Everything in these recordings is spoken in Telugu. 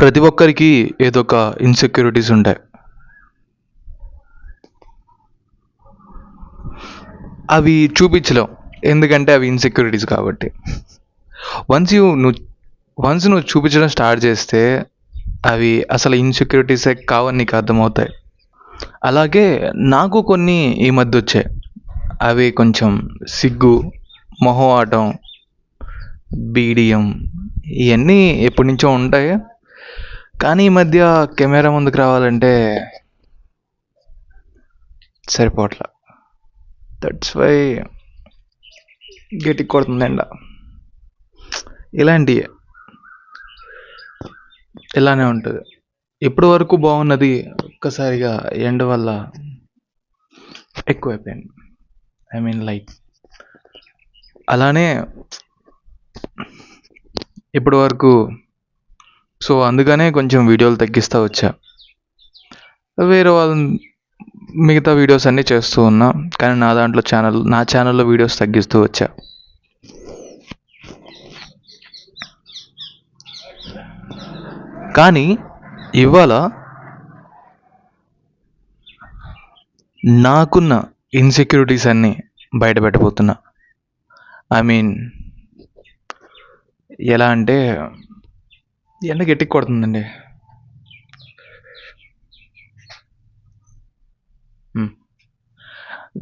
ప్రతి ఒక్కరికి ఏదో ఒక ఇన్సెక్యూరిటీస్ ఉంటాయి. అవి చూపించలేం, ఎందుకంటే అవి ఇన్సెక్యూరిటీస్ కాబట్టి. వన్స్ నువ్వు చూపించడం స్టార్ట్ చేస్తే అవి అసలు ఇన్సెక్యూరిటీసే కావని నీకు అర్థమవుతాయి. అలాగే నాకు కొన్ని ఈ మధ్య వచ్చాయి. అవి కొంచెం సిగ్గు, మొహమాటం, బీడియం, ఇవన్నీ ఎప్పటి నుంచో ఉంటాయి. కానీ ఈ మధ్య కెమెరా ముందుకు రావాలంటే సరిపోవట్లా. దట్స్ వై గట్టి కొడుతుందండ. ఇలాంటివి ఇలానే ఉంటుంది. ఇప్పటి వరకు బాగున్నది ఒక్కసారిగా ఎండ్ వల్ల ఎక్కువైపోయింది. ఐ మీన్ లైక్ అలానే ఇప్పటి వరకు. సో అందుకనే కొంచెం వీడియోలు తగ్గిస్తూ వచ్చా. వేరే వాళ్ళు మిగతా వీడియోస్ అన్నీ చేస్తూ ఉన్నా, కానీ నా ఛానల్లో వీడియోస్ తగ్గిస్తూ వచ్చా. కానీ ఇవాళ నాకున్న ఇన్సెక్యూరిటీస్ అన్నీ బయట పెట్టబోతున్నా. ఐ మీన్ ఎలా అంటే, ఎండ గట్టికి కొడుతుందండి.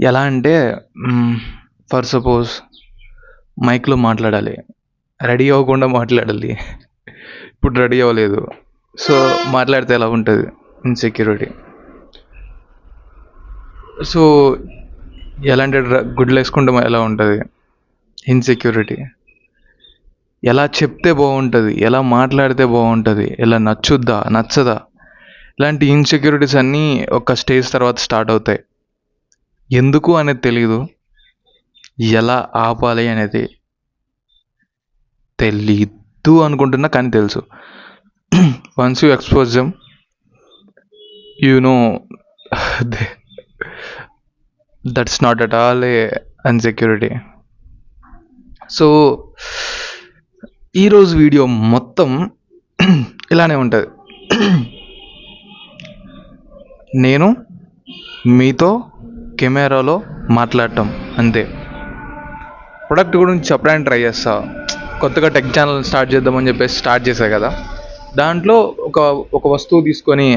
ఎలా అంటే, ఫర్ సపోజ్ మైక్లో మాట్లాడాలి, రెడీ అవ్వకుండా మాట్లాడాలి. ఇప్పుడు రెడీ అవ్వలేదు, సో మాట్లాడితే ఎలా ఉంటుంది ఇన్సెక్యూరిటీ. సో ఎలాంటి గుడ్లు వేసుకుంటే ఎలా ఉంటుంది ఇన్సెక్యూరిటీ. ఎలా చెప్తే బాగుంటుంది, ఎలా మాట్లాడితే బాగుంటుంది, ఎలా నచ్చదా, ఇలాంటి ఇన్సెక్యూరిటీస్ అన్నీ ఒక స్టేజ్ తర్వాత స్టార్ట్ అవుతాయి. ఎందుకు అనేది తెలీదు, ఎలా ఆపాలి అనేది తెలీదు అనుకుంటున్నా, కానీ తెలుసు. Once you expose them, you know that's not at all A insecurity. So ఈరోజు వీడియో మొత్తం ఇలానే ఉంటుంది. నేను మీతో కెమెరాలో మాట్లాడటం అంతే. ప్రొడక్ట్ గురించి చెప్పడానికి ట్రై చేస్తా. కొత్తగా టెక్ ఛానల్ స్టార్ట్ చేద్దామని చెప్పేసి స్టార్ట్ చేశా కదా, దాంట్లో ఒక వస్తువు తీసుకొని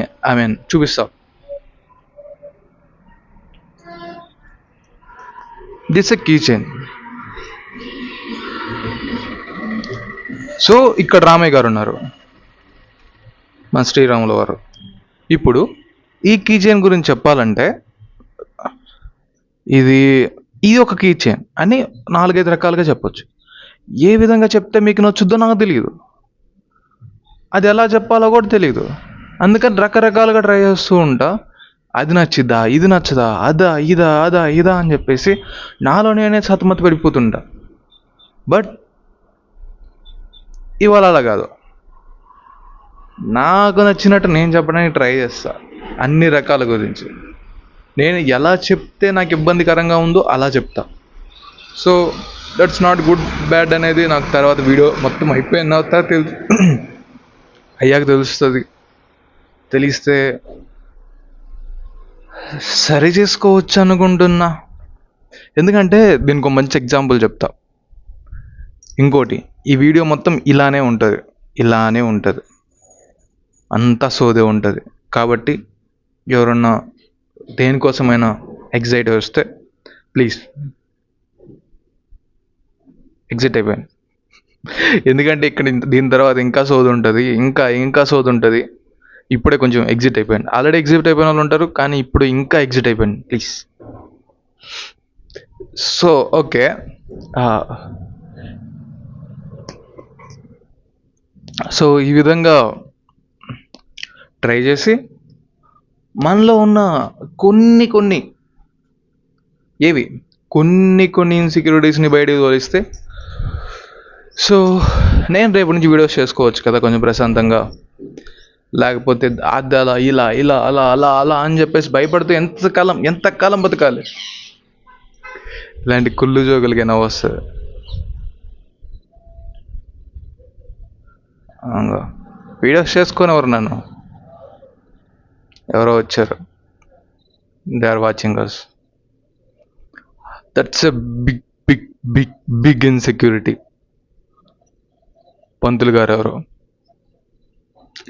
చూపిస్తా. This a key chain. So ఇక్కడ రామయ్య గారు ఉన్నారు, మన శ్రీరాములు వారు. ఇప్పుడు ఈ కీ చైన్ గురించి చెప్పాలంటే, ఇది ఒక కీ చైన్ అని 4-5 రకాలుగా చెప్పొచ్చు. ఏ విధంగా చెప్తే మీకు నచ్చుద్దో నాకు తెలియదు, అది ఎలా చెప్పాలో కూడా తెలియదు. అందుకని రకరకాలుగా ట్రై చేస్తూ ఉంటా. అది నచ్చిద్దా, ఇది నచ్చదా, అదా ఇదా అని చెప్పేసి నాలో నేనే సతమత పడిపోతుంటా. బట్ ఇవాళ అలా కాదు, నాకు నచ్చినట్టు నేను చెప్పడానికి ట్రై చేస్తా. అన్ని రకాల గురించి నేను ఎలా చెప్తే నాకు ఇబ్బందికరంగా ఉందో అలా చెప్తా. So that's not good bad అనేది నాకు తర్వాత వీడియో మొత్తం అయిపోయిన తర్వాత అయ్యాక తెలుస్తుంది. తెలిస్తే సరి చేసుకోవచ్చు అనుకుంటున్నా. ఎందుకంటే దీనికి ఒక మంచి ఎగ్జాంపుల్ చెప్తా. ఇంకోటి, ఈ వీడియో మొత్తం ఇలానే ఉంటుంది, అంతా సోదే ఉంటుంది. కాబట్టి ఎవరన్నా దేనికోసమైనా ఎగ్జైట్ వస్తే ప్లీజ్ ఎగ్జిట్ అయిపోయాను. ఎందుకంటే ఇక్కడ దీని తర్వాత ఇంకా సోది ఉంటుంది, ఇంకా సోది ఉంటుంది. ఇప్పుడే కొంచెం ఎగ్జిట్ అయిపోయాను. ఆల్రెడీ ఎగ్జిట్ అయిపోయిన వాళ్ళు ఉంటారు, కానీ ఇప్పుడు ఇంకా ఎగ్జిట్ అయిపోయాను. ప్లీజ్. సో ఓకే, సో ఈ విధంగా ట్రై చేసి మనలో ఉన్న కొన్ని ఇన్సెక్యూరిటీస్ని బయటకు తోలిస్తే, సో నేను రేపు నుంచి వీడియోస్ చేసుకోవచ్చు కదా కొంచెం ప్రశాంతంగా. లేకపోతే అలా ఇలా అలా అని చెప్పేసి భయపడుతూ ఎంతకాలం బతకాలి? ఇలాంటి కుళ్ళు జోకులకి నవ్వు వస్తుంది. వీడియోస్ చేసుకొని నన్ను ఎవరో వచ్చారు, they are watching us. That's a big big big big insecurity. పంతులు గారు ఎవరో.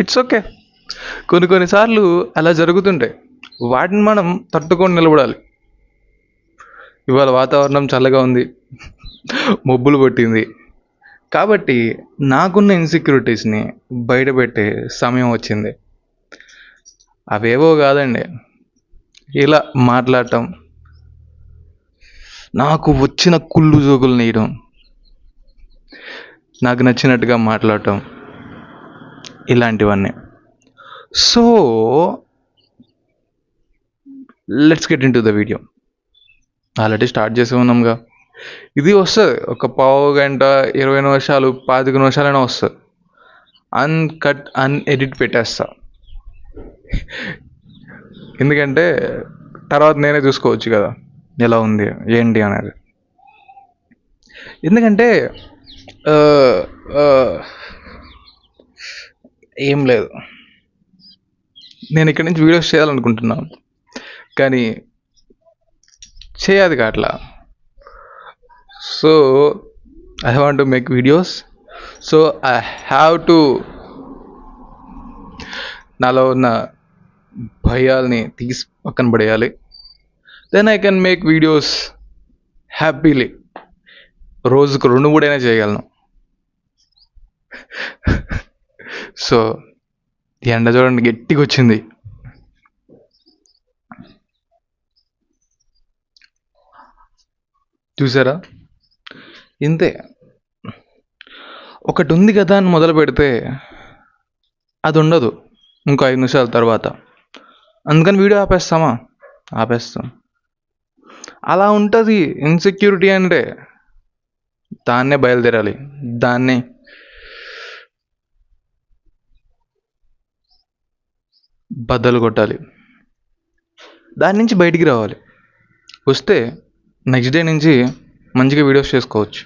ఇట్స్ ఓకే, కొన్నిసార్లు అలా జరుగుతుంటాయి, వాటిని మనం తట్టుకొని నిలబడాలి. ఇవాళ వాతావరణం చల్లగా ఉంది, మబ్బులు పట్టింది, కాబట్టి నాకున్న ఇన్సెక్యూరిటీస్ని బయటపెట్టే సమయం వచ్చింది. అవేవో కాదండి, ఇలా మాట్లాడటం, నాకు వచ్చిన కుళ్ళు జోకులు నేయడం, నాకు నచ్చినట్టుగా మాట్లాడటం, ఇలాంటివన్నీ. So let's get in to the video. Already start చేసి ఉన్నాంగా. ఇది వస్తుంది ఒక పావు గంట, 20 నిమిషాలు, 25 నిమిషాలైనా వస్తుంది. అన్కట్ అన్ఎడిట్ పెట్టేస్తా, ఎందుకంటే తర్వాత నేనే చూసుకోవచ్చు కదా ఎలా ఉంది ఏంటి అనేది. ఎందుకంటే ఏం లేదు, నేను ఇక్కడి నుంచి వీడియోస్ చేయాలనుకుంటున్నాను, కానీ చేయాలి అట్లా. So I want to make videos, so I have to నాలో ఉన్న భయాల్ని తీసి పక్కన పడేయాలి. Then I can make videos happily. రోజుకు 2-3 చేయగలను. సో ఎండ చూడండి గట్టిగా వచ్చింది. చూసారా, ఇంతే. ఒకటి ఉంది కదా అని మొదలు పెడితే అది ఉండదు ఇంకో 5 నిమిషాల తర్వాత. అందుకని వీడియో ఆపేస్తాం. అలా ఉంటుంది ఇన్సెక్యూరిటీ అంటే. దాన్నే బయలుదేరాలి, దాన్నే బద్దలు కొట్టాలి, దాని నుంచి బయటికి రావాలి. వస్తే నెక్స్ట్ డే నుంచి మంచిగా వీడియోస్ చేసుకోవచ్చు.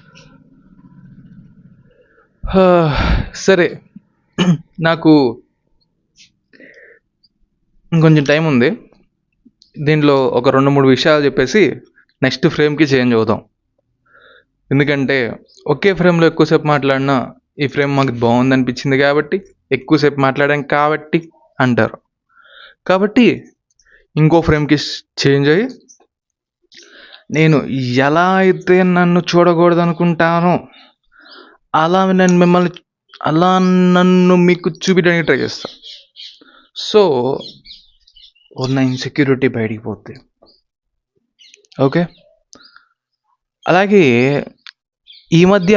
సరే, నాకు ఇంకొంచెం టైం ఉంది. దీంట్లో ఒక 2-3 విషయాలు చెప్పేసి నెక్స్ట్ ఫ్రేమ్కి చేంజ్ అవుతాం. ఎందుకంటే ఒకే ఫ్రేమ్లో ఎక్కువసేపు మాట్లాడినా ఈ ఫ్రేమ్ మాకు బాగుంది అనిపించింది కాబట్టి, ఎక్కువసేపు మాట్లాడాం కాబట్టి అంటారు. కాబట్టి ఇంకో ఫ్రేమ్కి చేంజ్ అయ్యి, నేను ఎలా అయితే నన్ను చూడకూడదు అనుకుంటానో అలా నన్ను మీకు చూపించడానికి ట్రై చేస్తాను. సో ఉన్న ఇన్సెక్యూరిటీ బయటికి పోతే ఓకే. అలాగే ఈ మధ్య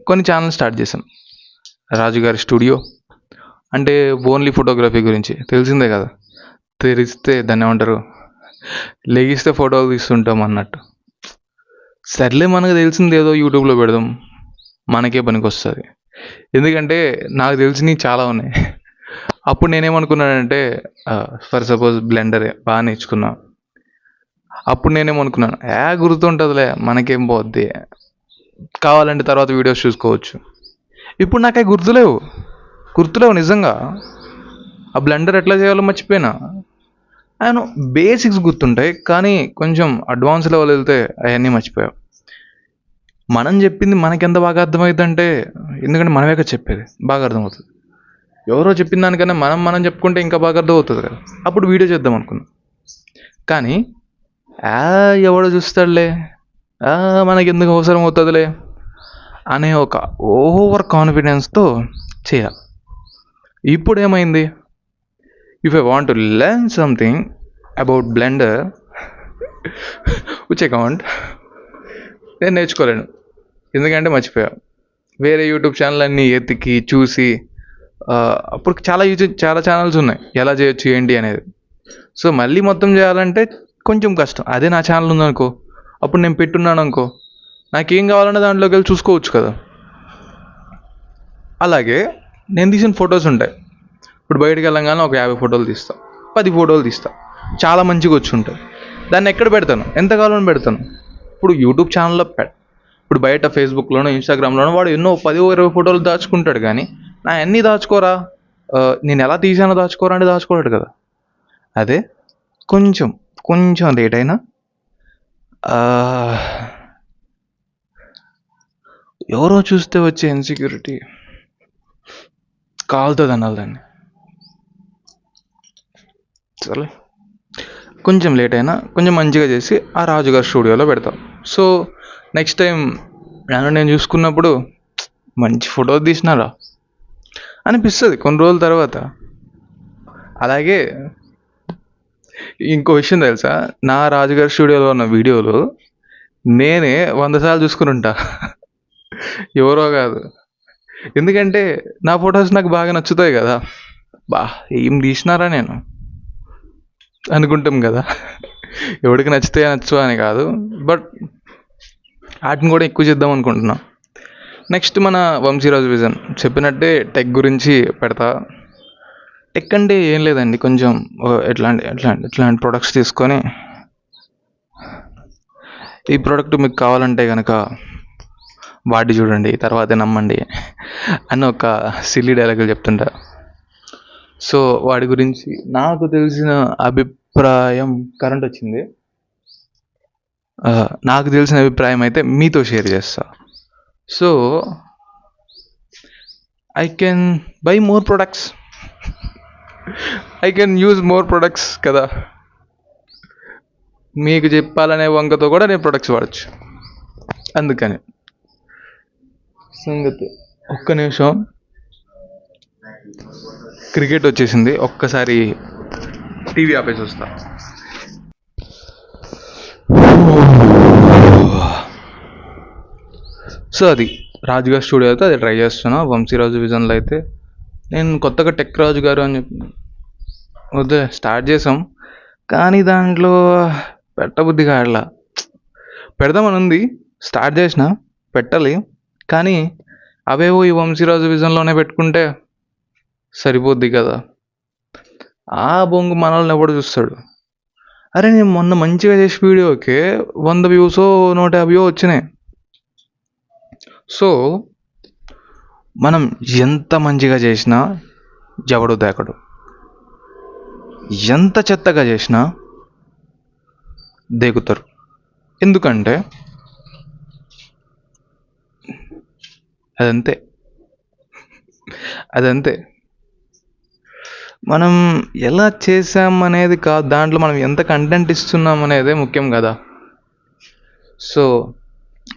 కొన్ని ఛానల్ స్టార్ట్ చేశాం. రాజుగారి స్టూడియో అంటే ఓన్లీ ఫోటోగ్రఫీ గురించి తెలిసిందే కదా. తెరిస్తే దాన్ని ఏమంటారు, లెగిస్తే ఫోటోలు తీస్తుంటాం అన్నట్టు. సర్లే, మనకు తెలిసింది ఏదో యూట్యూబ్లో పెడదాం, మనకే పనికి వస్తుంది. ఎందుకంటే నాకు తెలిసినవి చాలా ఉన్నాయి. అప్పుడు నేనేమనుకున్నానంటే, ఫర్ సపోజ్ బ్లెండరే బాగా నేర్చుకున్నా. అప్పుడు నేనేమనుకున్నాను, గుర్తుంటుందిలే మనకేం పోద్ది, కావాలంటే తర్వాత వీడియోస్ చూసుకోవచ్చు. ఇప్పుడు నాకే గుర్తులేవు నిజంగా. ఆ బ్లెండర్ ఎట్లా చేయాలో మర్చిపోయినా. ఆయన బేసిక్స్ గుర్తుంటాయి, కానీ కొంచెం అడ్వాన్స్ లెవెల్ వెళ్తే అవన్నీ మర్చిపోయావు. మనం చెప్పింది మనకెంత బాగా అర్థమవుతుందంటే, ఎందుకంటే మనమే కదా చెప్పేది, బాగా అర్థమవుతుంది. ఎవరో చెప్పిన దానికన్నా మనం చెప్పుకుంటే ఇంకా బాగా అర్థమవుతుంది కదా. అప్పుడు వీడియో చేద్దాం అనుకున్నాం, కానీ ఎవడో చూస్తాడులే, మనకి ఎందుకు అవసరం అవుతుందిలే అనే ఒక ఓవర్ కాన్ఫిడెన్స్తో చేయాలి. ఇప్పుడు ఏమైంది, if I want to learn something about Blender which I can't, నేను నేర్చుకోలేను, ఎందుకంటే మర్చిపోయా. వేరే యూట్యూబ్ ఛానల్ అన్నీ ఎతికి చూసి, అప్పుడు చాలా ఛానల్స్ ఉన్నాయి ఎలా చేయొచ్చు ఏంటి అనేది. సో మళ్ళీ మొత్తం చేయాలంటే కొంచెం కష్టం. అదే నా ఛానల్ ఉందనుకో, అప్పుడు నేను పెట్టున్నాను అనుకో, నాకేం కావాలన్నా దాంట్లోకి వెళ్ళి చూసుకోవచ్చు కదా. అలాగే నేను తీసిన ఫొటోస్ ఉంటాయి. ఇప్పుడు బయటకు వెళ్ళగానే ఒక 50 ఫోటోలు తీస్తా, 10 ఫోటోలు తీస్తా, చాలా మంచిగా వచ్చి ఉంటాయి. దాన్ని ఎక్కడ పెడతాను, ఎంత కావాలని పెడతాను. ఇప్పుడు యూట్యూబ్ ఛానల్లో ఇప్పుడు బయట ఫేస్బుక్లోనో ఇన్స్టాగ్రామ్లోనో వాడు ఎన్నో 10-20 ఫోటోలు దాచుకుంటాడు, కానీ నా అన్నీ దాచుకోరా, నేను ఎలా తీసానో దాచుకోరా అంటే దాచుకోలేడు కదా. అదే కొంచెం కొంచెం లేట్ అయినా ఎవరో చూస్తే వచ్చే ఇన్సెక్యూరిటీ కాలుతుంది అనాలి దాన్ని. సరే, కొంచెం లేట్ అయినా కొంచెం మంచిగా చేసి ఆ రాజుగారి స్టూడియోలో పెడతాం. సో నెక్స్ట్ టైం నేను చూసుకున్నప్పుడు మంచి ఫోటో తీసినారా అనిపిస్తుంది కొన్ని రోజుల తర్వాత. అలాగే ఇంకో విషయం తెలుసా, నా రాజుగారి స్టూడియోలో ఉన్న వీడియోలు నేనే 100 సార్లు చూసుకుని ఉంటా, ఎవరో కాదు. ఎందుకంటే నా ఫొటోస్ నాకు బాగా నచ్చుతాయి కదా, ఏం తీసినారా నేను అనుకుంటాం కదా. ఎవరికి నచ్చితే నచ్చు అని కాదు, బట్ వాటిని కూడా ఎక్కువ చేద్దాం అనుకుంటున్నా. నెక్స్ట్ మన వంశీరాజు విజన్ చెప్పినట్టే టెక్ గురించి పెడతా. టెక్ అంటే ఏం లేదండి, కొంచెం ఎట్లాంటి ప్రొడక్ట్స్ తీసుకొని ఈ ప్రోడక్ట్ మీకు కావాలంటే కనుక వాడి చూడండి తర్వాతే నమ్మండి అని ఒక సిల్లీ డైలాగులు చెప్తుంటా. సో వాడి గురించి నాకు తెలిసిన అభిప్రాయం, కరెంట్ వచ్చింది, నాకు తెలిసిన అభిప్రాయం అయితే మీతో షేర్ చేస్తా. So I can buy more products, I can use more products కదా. మీకు చెప్పాలనే వంకతో కూడా నేను ప్రొడక్ట్స్ వాడచ్చు. అందుకని సంగతి. ఒక్క నిమిషం, క్రికెట్ వచ్చేసింది, ఒక్కసారి టీవీ ఆపేసి వస్తా. సో అది రాజుగారి స్టూడియో అయితే అది ట్రై చేస్తున్నా. వంశీరాజు విజన్లో అయితే నేను కొత్తగా టెక్ రాజు గారు అని చెప్పి వద్దే స్టార్ట్ చేసాం, కానీ దాంట్లో పెట్టబుద్ధి కాడలా. పెడదామని ఉంది, స్టార్ట్ చేసిన పెట్టాలి, కానీ అవేవో ఈ వంశీరాజు విజన్లోనే పెట్టుకుంటే సరిపోద్ది కదా. ఆ బొంగు మనల్ని ఎవడు చూస్తాడు. అరే నేను మొన్న మంచిగా చేసి వీడియోకి 100 వ్యూస్ 150 వచ్చినాయి. సో మనం ఎంత మంచిగా చేసినా ఎవడు దేకడు, ఎంత చెత్తగా చేసినా దేకుతారు. ఎందుకంటే అదంతే మనం ఎలా చేసాం అనేది కాదు, దాంట్లో మనం ఎంత కంటెంట్ ఇస్తున్నాం అనేదే ముఖ్యం కదా. సో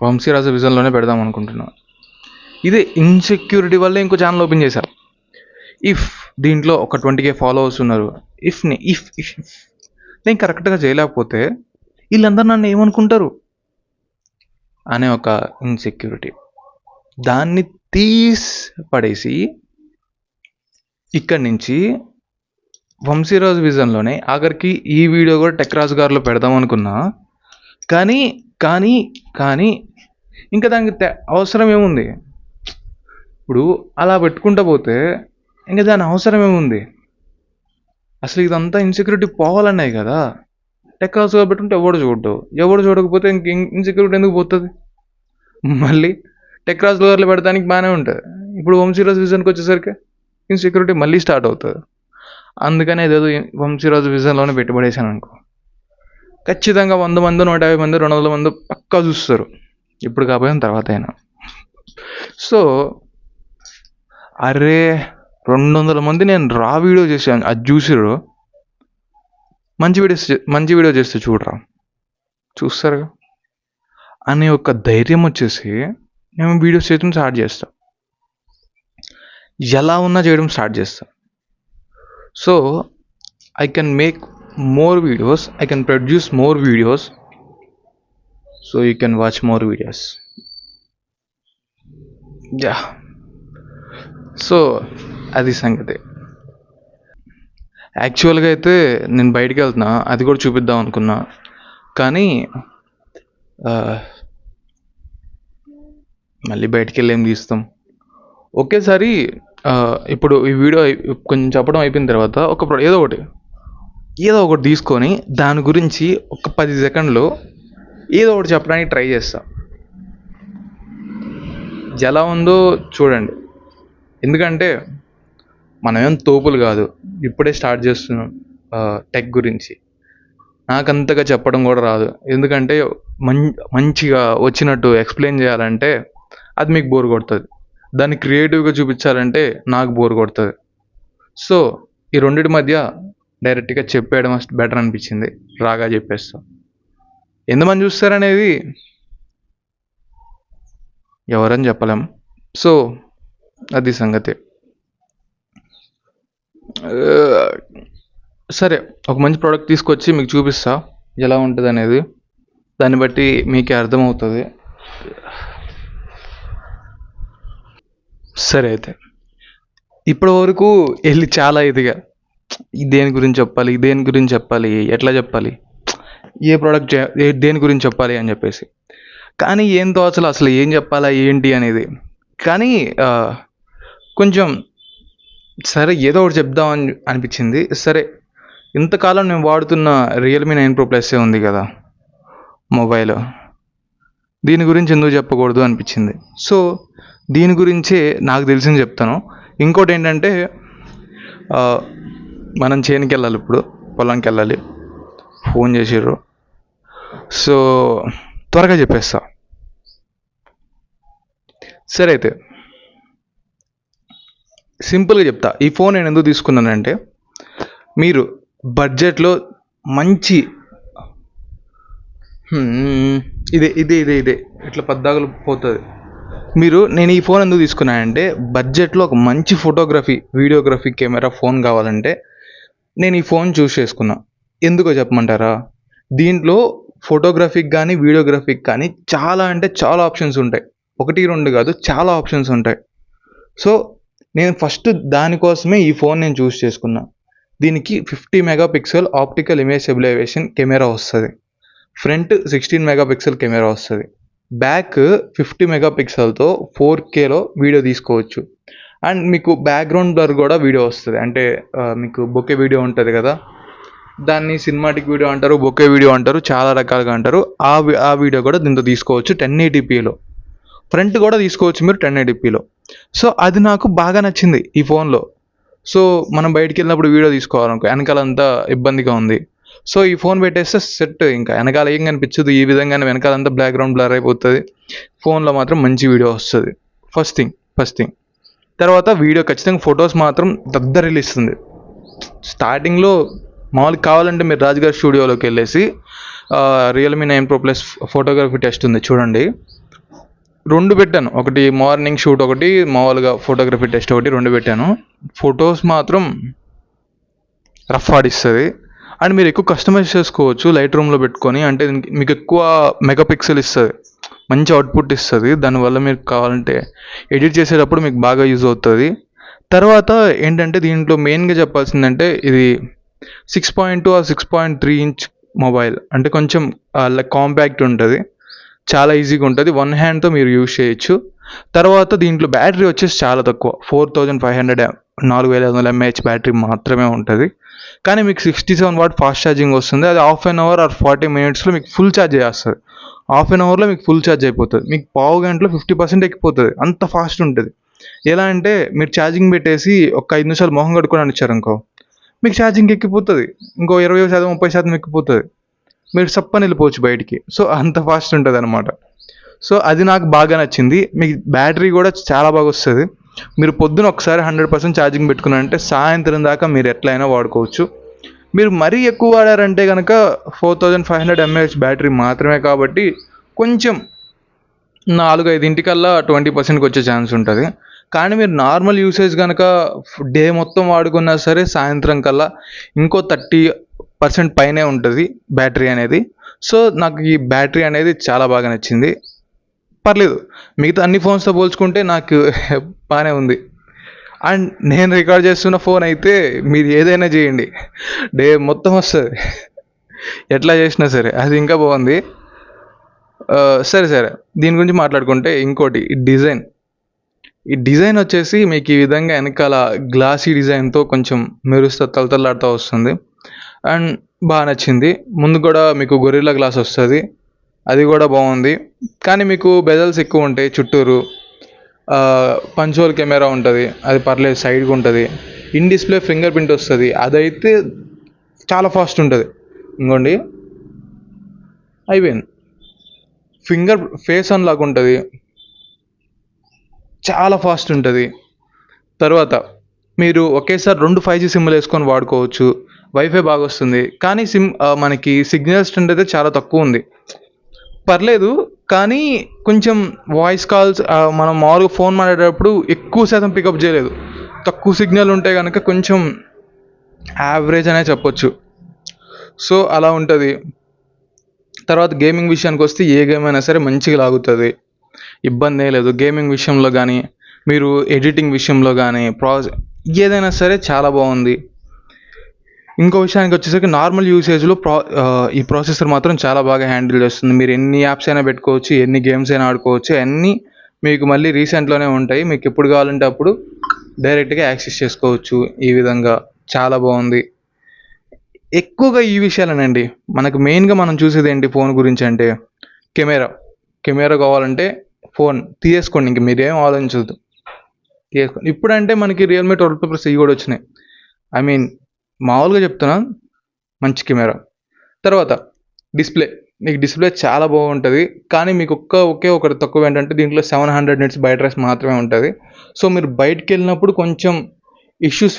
వంశీరాజు విజన్లోనే పెడదాం అనుకుంటున్నా. ఇదే ఇన్సెక్యూరిటీ వల్ల ఇంకో ఛానల్ ఓపెన్ చేశా. ఇఫ్ దీంట్లో ఒక 20K ఫాలోవర్స్ ఉన్నారు, ఇఫ్ నేను కరెక్ట్గా చేయలేకపోతే వీళ్ళందరూ నన్ను ఏమనుకుంటారు అనే ఒక ఇన్సెక్యూరిటీ, దాన్ని తీసి పడేసి ఇక్కడి నుంచి వంశీరాజు విజన్లోనే ఆఖరికి ఈ వీడియో కూడా టెక్ రాజు గారిలో పెడదాం అనుకున్నా. కానీ ఇంకా దానికి అవసరం ఏముంది? ఇప్పుడు అలా పెట్టుకుంటా పోతే ఇంకా దాని అవసరం ఏముంది? అసలు ఇదంతా ఇన్సెక్యూరిటీ పోవాలన్నాయి కదా. టెక్ రాజు గారు పెట్టుకుంటే ఎవడు చూడకపోతే ఇంక ఇన్సెక్యూరిటీ ఎందుకు పోతుంది? మళ్ళీ టెక్ రాజు గారిలో పెడతానికి బాగానే ఉంటుంది, ఇప్పుడు వంశీరాజు విజన్కి వచ్చేసరికి ఇన్సెక్యూరిటీ మళ్ళీ స్టార్ట్ అవుతుంది. అందుకనే ఏదేదో వంశీరాజు విజన్లోనే పెట్టుబడేసాను అనుకో, ఖచ్చితంగా 100 మంది 150 మంది 200 మంది పక్కా చూస్తారు, ఇప్పుడు కాకపోయిన తర్వాత అయినా. సో అరే 200 మంది నేను రా వీడియో చేశాను, అది చూసిరు, మంచి వీడియో చేస్తే చూస్తారు అనే ఒక ధైర్యం వచ్చేసి మేము వీడియోస్ చేయడం స్టార్ట్ చేస్తాం, ఎలా ఉన్నా చేయడం స్టార్ట్ చేస్తాం. So I can make more videos, I can produce more videos, so you can watch more videos. Yeah. So అది సంగతి. యాక్చువల్గా అయితే నేను బయటికి వెళ్తున్నా, అది కూడా చూపిద్దాం అనుకున్నా, కానీ మళ్ళీ బయటికి వెళ్ళి ఏం తీస్తాం. ఒకేసారి ఇప్పుడు ఈ వీడియో కొంచెం చెప్పడం అయిపోయిన తర్వాత ఏదో ఒకటి తీసుకొని దాని గురించి ఒక 10 సెకండ్లు ఏదో ఒకటి చెప్పడానికి ట్రై చేస్తా. ఎలా ఉందో చూడండి. ఎందుకంటే మనమేం తోపులు కాదు, ఇప్పుడే స్టార్ట్ చేస్తున్నాం టెక్ గురించి. నాకంతగా చెప్పడం కూడా రాదు, ఎందుకంటే మంచిగా వచ్చినట్టు ఎక్స్ప్లెయిన్ చేయాలంటే అది మీకు బోర్ కొడుతుంది, దాన్ని క్రియేటివ్గా చూపించాలంటే నాకు బోర్ కొడుతుంది. సో ఈ రెండింటి మధ్య డైరెక్ట్గా చెప్పేయడం బెటర్ అనిపించింది, రాగా చెప్పేస్తా. ఎంతమంది చూస్తారనేది ఎవరని చెప్పలేం. సో అది సంగతి. సరే, ఒక మంచి ప్రోడక్ట్ తీసుకొచ్చి మీకు చూపిస్తా ఎలా ఉంటుంది అనేది, దాన్ని బట్టి మీకే అర్థమవుతుంది. సరే అయితే, ఇప్పటి వరకు వెళ్ళి చాలా ఇదిగా దేని గురించి చెప్పాలి, ఎట్లా చెప్పాలి, ఏ ప్రోడక్ట్ దేని గురించి చెప్పాలి అని చెప్పేసి, కానీ ఏం తోచలు అసలు ఏం చెప్పాలా ఏంటి అనేది. కానీ కొంచెం సరే ఏదో ఒకటి చెప్దామని అనిపించింది. సరే, ఇంతకాలం నేను వాడుతున్న రియల్మీ 9 Pro Plus ఉంది కదా మొబైల్, దీని గురించి ఎందుకు చెప్పకూడదు అనిపించింది. సో దీని గురించే నాకు తెలిసింది చెప్తాను. ఇంకోటి ఏంటంటే మనం చేనుకి వెళ్ళాలి, ఇప్పుడు పొలంకి వెళ్ళాలి, ఫోన్ చేసిర్రు. సో త్వరగా చెప్పేస్తా. సరే అయితే సింపుల్గా చెప్తా. ఈ ఫోన్ నేను ఎందుకు తీసుకున్నానంటే, మీరు బడ్జెట్లో మంచి ఇదే ఇదే ఇదే ఇదే ఇట్లా పద్దాకులు పోతుంది. నేను ఈ ఫోన్ ఎందుకు తీసుకున్నానంటే, బడ్జెట్లో ఒక మంచి ఫోటోగ్రఫీ వీడియోగ్రఫీ కెమెరా ఫోన్ కావాలంటే నేను ఈ ఫోన్ చూస్ చేసుకున్నా. ఎందుకో చెప్పమంటారా? దీంట్లో ఫోటోగ్రఫీకి కానీ వీడియోగ్రఫీకి కానీ చాలా అంటే చాలా ఆప్షన్స్ ఉంటాయి. 1 2 కాదు, చాలా ఆప్షన్స్ ఉంటాయి. సో నేను ఫస్ట్ దానికోసమే ఈ ఫోన్ నేను చూస్ చేసుకున్నా. దీనికి 50 megapixel optical image stabilization camera వస్తుంది, ఫ్రంట్ 16 మెగాపిక్సెల్ కెమెరా వస్తుంది, బ్యాక్ 50 మెగాపిక్సెల్తో 4Kలో వీడియో తీసుకోవచ్చు. అండ్ మీకు బ్యాక్గ్రౌండ్ బ్లర్ కూడా వీడియో వస్తుంది. అంటే మీకు బొకే వీడియో ఉంటుంది కదా, దాన్ని సినిమాటిక్ వీడియో అంటారు, బొకే వీడియో అంటారు, చాలా రకాలుగా అంటారు. ఆ వీడియో కూడా దీంతో తీసుకోవచ్చు 1080pలో. ఫ్రంట్ కూడా తీసుకోవచ్చు మీరు 1080pలో. సో అది నాకు బాగా నచ్చింది ఈ ఫోన్లో. సో మనం బయటికి వెళ్ళినప్పుడు వీడియో తీసుకోవాలనుకో, వెనకాలంతా ఇబ్బందిగా ఉంది. సో ఈ ఫోన్ పెట్టేస్తే సెట్, ఇంకా వెనకాల ఏం కనిపించదు. ఈ విధంగానే వెనకాలంతా బ్యాక్గ్రౌండ్ బ్లర్ అయిపోతుంది, ఫోన్లో మాత్రం మంచి వీడియో వస్తుంది. First thing. తర్వాత వీడియో ఖచ్చితంగా ఫొటోస్ మాత్రం దద్దరిల్లిస్తుంది. స్టార్టింగ్లో మామూలుగా కావాలంటే మీరు రాజుగారి స్టూడియోలోకి వెళ్ళేసి Realme 9 Pro Plus photography test ఉంది చూడండి, 2 పెట్టాను. ఒకటి మార్నింగ్ షూట్, ఒకటి మామూలుగా ఫోటోగ్రఫీ టెస్ట్, ఒకటి 2 పెట్టాను. ఫొటోస్ మాత్రం రఫ్ ఆడిస్తుంది. అండ్ మీరు ఎక్కువ కస్టమైజ్ చేసుకోవచ్చు లైట్ రూమ్లో పెట్టుకొని. అంటే మీకు ఎక్కువ మెగాపిక్సెల్ ఇస్తుంది, మంచి అవుట్పుట్ ఇస్తుంది. దానివల్ల మీరు కావాలంటే ఎడిట్ చేసేటప్పుడు మీకు బాగా యూజ్ అవుతుంది. తర్వాత ఏంటంటే దీంట్లో మెయిన్గా చెప్పాల్సిందంటే, ఇది 6.2 or 6.3 inch మొబైల్. అంటే కొంచెం కాంపాక్ట్ ఉంటుంది, చాలా ఈజీగా ఉంటుంది, 1 హ్యాండ్తో మీరు యూజ్ చేయొచ్చు. తర్వాత దీంట్లో బ్యాటరీ వచ్చేసి చాలా తక్కువ, 4500 4500 mAh బ్యాటరీ మాత్రమే ఉంటుంది. కానీ మీకు 67 వాట్ ఫాస్ట్ ఛార్జింగ్ వస్తుంది. అది హాఫ్ అన్ అవర్ ఆర్ 40 minutesలో మీకు ఫుల్ ఛార్జ్ చేస్తుంది. హాఫ్ అన్ అవర్లో మీకు ఫుల్ ఛార్జ్ అయిపోతుంది. మీకు పావు గంటలో 50% ఎక్కిపోతుంది, అంత ఫాస్ట్ ఉంటుంది. ఎలా అంటే మీరు ఛార్జింగ్ పెట్టేసి ఒక 5 నిమిషాలు మొహం కడుక్కొని ఇచ్చారనుకో, మీకు ఛార్జింగ్ ఎక్కిపోతుంది, ఇంకో 20% 30% ఎక్కిపోతుంది, మీరు సప్పని వెళ్ళిపోవచ్చు బయటికి. సో అంత ఫాస్ట్ ఉంటుంది అనమాట. సో అది నాకు బాగా నచ్చింది. మీకు బ్యాటరీ కూడా చాలా బాగా వస్తుంది. మీరు పొద్దున ఒకసారి 100% ఛార్జింగ్ పెట్టుకున్నారంటే సాయంత్రం దాకా మీరు ఎట్లయినా వాడుకోవచ్చు. మీరు మరీ ఎక్కువ వాడారంటే కనుక 4500 mAh బ్యాటరీ మాత్రమే కాబట్టి కొంచెం 4-5 20%కి వచ్చే ఛాన్స్ ఉంటుంది. కానీ మీరు నార్మల్ యూసేజ్ కనుక డే మొత్తం వాడుకున్నా సరే సాయంత్రం కల్లా ఇంకో 30% పైనే ఉంటుంది బ్యాటరీ అనేది. సో నాకు ఈ బ్యాటరీ అనేది చాలా బాగా నచ్చింది. పర్లేదు, మిగతా అన్ని ఫోన్స్తో పోల్చుకుంటే నాకు బాగానే ఉంది. అండ్ నేను రికార్డ్ చేస్తున్న ఫోన్ అయితే మీరు ఏదైనా చేయండి, డే మొత్తం వస్తుంది, ఎట్లా చేసినా సరే. అది ఇంకా బాగుంది. సరే, దీని గురించి మాట్లాడుకుంటే ఇంకోటి, ఈ డిజైన్ వచ్చేసి మీకు ఈ విధంగా వెనకాల గ్లాసీ డిజైన్తో కొంచెం మెరుస్తూ తలతలాడుతూ వస్తుంది. అండ్ బాగా నచ్చింది. ముందు కూడా మీకు గొరిల్లా గ్లాస్ వస్తుంది, అది కూడా బాగుంది. కానీ మీకు బెజల్స్ ఎక్కువ ఉంటాయి చుట్టూరు. పంచోల్ కెమెరా ఉంటుంది, అది పర్లేదు సైడ్గా ఉంటుంది. ఇన్ డిస్ప్లే ఫింగర్ ప్రింట్ వస్తుంది, అదైతే చాలా ఫాస్ట్ ఉంటుంది. ఇంకోండి అయిపోయింది. ఫేస్ అన్లాక్ ఉంటుంది, చాలా ఫాస్ట్ ఉంటుంది. తర్వాత మీరు ఒకేసారి 2 5G సిమ్లు వేసుకొని వాడుకోవచ్చు. వైఫై బాగా వస్తుంది, కానీ మనకి సిగ్నల్ స్ట్రెంత్ అయితే చాలా తక్కువ ఉంది. పర్లేదు, కానీ కొంచెం వాయిస్ కాల్స్ మనం మామూలుగా ఫోన్ మాట్లాడేటప్పుడు ఎక్కువ శాతం పికప్ చేయలేదు. తక్కువ సిగ్నల్ ఉంటే కనుక కొంచెం యావరేజ్ అనే చెప్పొచ్చు. సో అలా ఉంటుంది. తర్వాత గేమింగ్ విషయానికి వస్తే ఏ గేమ్ అయినా సరే మంచిగా లాగుతుంది, ఇబ్బంది లేదు. గేమింగ్ విషయంలో కానీ, మీరు ఎడిటింగ్ విషయంలో కానీ, ఏదైనా సరే చాలా బాగుంది. ఇంకో విషయానికి వచ్చేసరికి నార్మల్ యూసేజ్లో ఈ ప్రాసెసర్ మాత్రం చాలా బాగా హ్యాండిల్ చేస్తుంది. మీరు ఎన్ని యాప్స్ అయినా పెట్టుకోవచ్చు, ఎన్ని గేమ్స్ అయినా ఆడుకోవచ్చు. అన్నీ మీకు మళ్ళీ రీసెంట్లోనే ఉంటాయి. మీకు ఎప్పుడు కావాలంటే అప్పుడు డైరెక్ట్గా యాక్సెస్ చేసుకోవచ్చు. ఈ విధంగా చాలా బాగుంది. ఎక్కువగా ఈ విషయాలేనండి. మనకు మెయిన్గా మనం చూసేది ఏంటి ఫోన్ గురించి అంటే కెమెరా కావాలంటే ఫోన్ తీసేసుకోండి, ఇంక మీరేం ఆలోచించద్దు, తీసుకోండి. ఇప్పుడంటే మనకి రియల్మీ 12 Pro ఇవి కూడా వచ్చినాయి. ఐ మీన్ మామూలుగా చెప్తున్నా, మంచి కెమెరా. తర్వాత మీకు డిస్ప్లే చాలా బాగుంటుంది, కానీ మీకు ఒకే ఒకటి తక్కువ ఏంటంటే దీంట్లో 700 nits బ్యాటరీస్ మాత్రమే ఉంటుంది. సో మీరు బయటికి వెళ్ళినప్పుడు కొంచెం ఇష్యూస్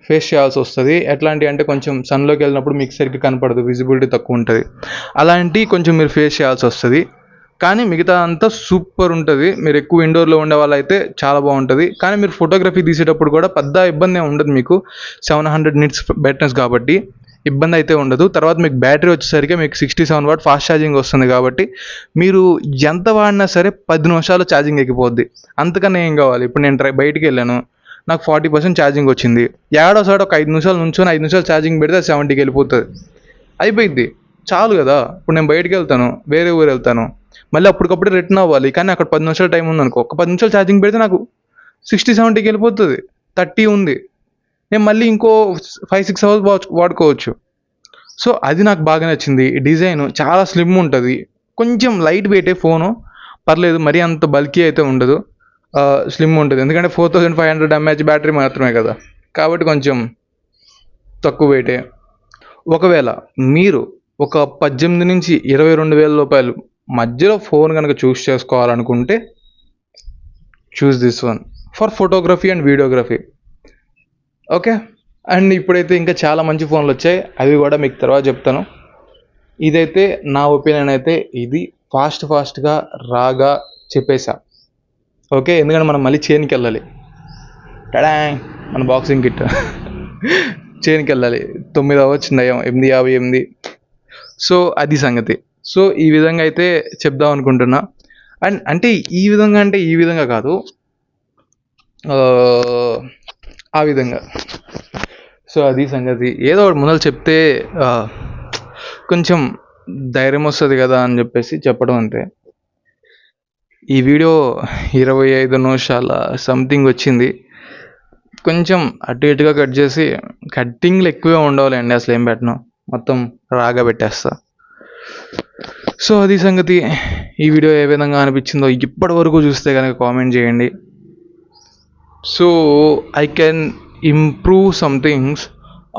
ఫేస్ చేయాల్సి వస్తుంది. ఎట్లాంటివి అంటే కొంచెం సన్లోకి వెళ్ళినప్పుడు మీకు సరిగ్గా కనపడదు, విజిబిలిటీ తక్కువ ఉంటుంది. అలాంటివి కొంచెం మీరు ఫేస్ చేయాల్సి వస్తుంది. కానీ మిగతా అంతా సూపర్ ఉంటుంది. మీరు ఎక్కువ ఇండోర్లో ఉండే వాళ్ళు అయితే చాలా బాగుంటుంది. కానీ మీరు ఫోటోగ్రఫీ తీసేటప్పుడు కూడా పెద్ద ఇబ్బంది ఉండదు. మీకు 700 nits బ్రైట్నెస్ కాబట్టి ఇబ్బంది అయితే ఉండదు. తర్వాత మీకు బ్యాటరీ వచ్చేసరికి మీకు 67 watt ఫాస్ట్ ఛార్జింగ్ వస్తుంది కాబట్టి మీరు ఎంత వాడినా సరే 10 నిమిషాలు ఛార్జింగ్ ఎక్కిపోద్ది. అంతకన్నా ఏం కావాలి. ఇప్పుడు నేను బయటికి వెళ్ళాను, నాకు 40% ఛార్జింగ్ వచ్చింది. ఏడోసారి ఒక 5 నిమిషాలు నుంచొని 5 నిమిషాలు ఛార్జింగ్ పెడితే 70కి వెళ్ళిపోతుంది, అయిపోయింది, చాలు కదా. ఇప్పుడు నేను బయటికి వెళ్తాను, వేరే ఊరు వెళ్తాను, మళ్ళీ అప్పటికప్పుడు రిటర్న్ అవ్వాలి, కానీ అక్కడ 10 నిమిషాలు టైం ఉందనుకో, ఒక 10 నిమిషాలు ఛార్జింగ్ పెడితే నాకు 60-70కి వెళ్ళిపోతుంది. 30 ఉంది, నేను మళ్ళీ ఇంకో 5-6 hours వాడుకోవచ్చు. సో అది నాకు బాగా నచ్చింది. డిజైన్ చాలా స్లిమ్ ఉంటుంది, కొంచెం లైట్ వెయిటే ఫోను, పర్లేదు, మరీ అంత బల్కీ అయితే ఉండదు, స్లిమ్ ఉంటుంది. ఎందుకంటే 4500 mAh బ్యాటరీ మాత్రమే కదా, కాబట్టి కొంచెం తక్కువ వెయిటే. ఒకవేళ మీరు ఒక 18 నుంచి 22,000 రూపాయలు మధ్యలో ఫోన్ కనుక చూస్ చేసుకోవాలనుకుంటే choose this one for photography and videography. Okay, and ఇప్పుడైతే ఇంకా చాలా మంచి ఫోన్లు వచ్చాయి, అవి కూడా మీకు తర్వాత చెప్తాను. ఇదైతే నా ఒపీనియన్ అయితే ఇది ఫాస్ట్గా రాగా చెప్పేసా. ఓకే, ఎందుకంటే మనం మళ్ళీ చైన్కి వెళ్ళాలి, టడా మన బాక్సింగ్ కిట్ చైన్కి వెళ్ళాలి. 9 అవ్వచ్చు, 8:58. సో అది సంగతి. సో ఈ విధంగా అయితే చెప్దాం అనుకుంటున్నా. అండ్ అంటే ఈ విధంగా కాదు, ఆ విధంగా. సో అది సంగతి. ఏదో ఒకటి ముందర చెప్తే కొంచెం ధైర్యం వస్తుంది కదా అని చెప్పేసి చెప్పడం అంతే. ఈ వీడియో 25 నిమిషాల సంథింగ్ వచ్చింది. కొంచెం అటు ఇటుగా కట్ చేసి, కట్టింగ్లు ఎక్కువే ఉండవాలండి, అసలు ఏం పెట్టను, మొత్తం రాగా పెట్టేస్తా. సో అది సంగతి. ఈ వీడియో ఏ విధంగా అనిపించిందో ఇప్పటి వరకు చూస్తే కనుక కామెంట్ చేయండి. So I can improve some things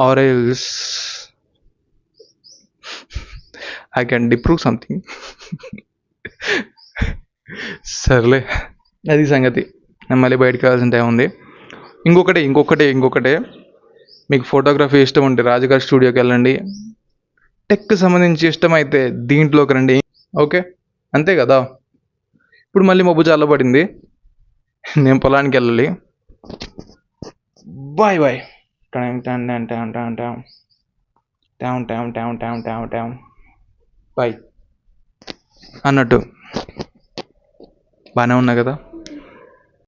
or else I can deprove something. సర్లే, అది సంగతి. నేను మళ్ళీ బయటకు వెళ్ళాల్సిన టైం ఉంది. ఇంకొకటే మీకు ఫోటోగ్రఫీ ఇష్టం ఉంటే రాజుగారి స్టూడియోకి వెళ్ళండి. టెక్ సంబంధించి ఇష్టమైతే దీంట్లోకి రండి. ఓకే, అంతే కదా. ఇప్పుడు మళ్ళీ మబ్బు చల్లబడింది, నేను పొలానికి వెళ్ళాలి. Bye bye. బాయ్ అన్నట్టు బాగానే ఉన్నా కదా.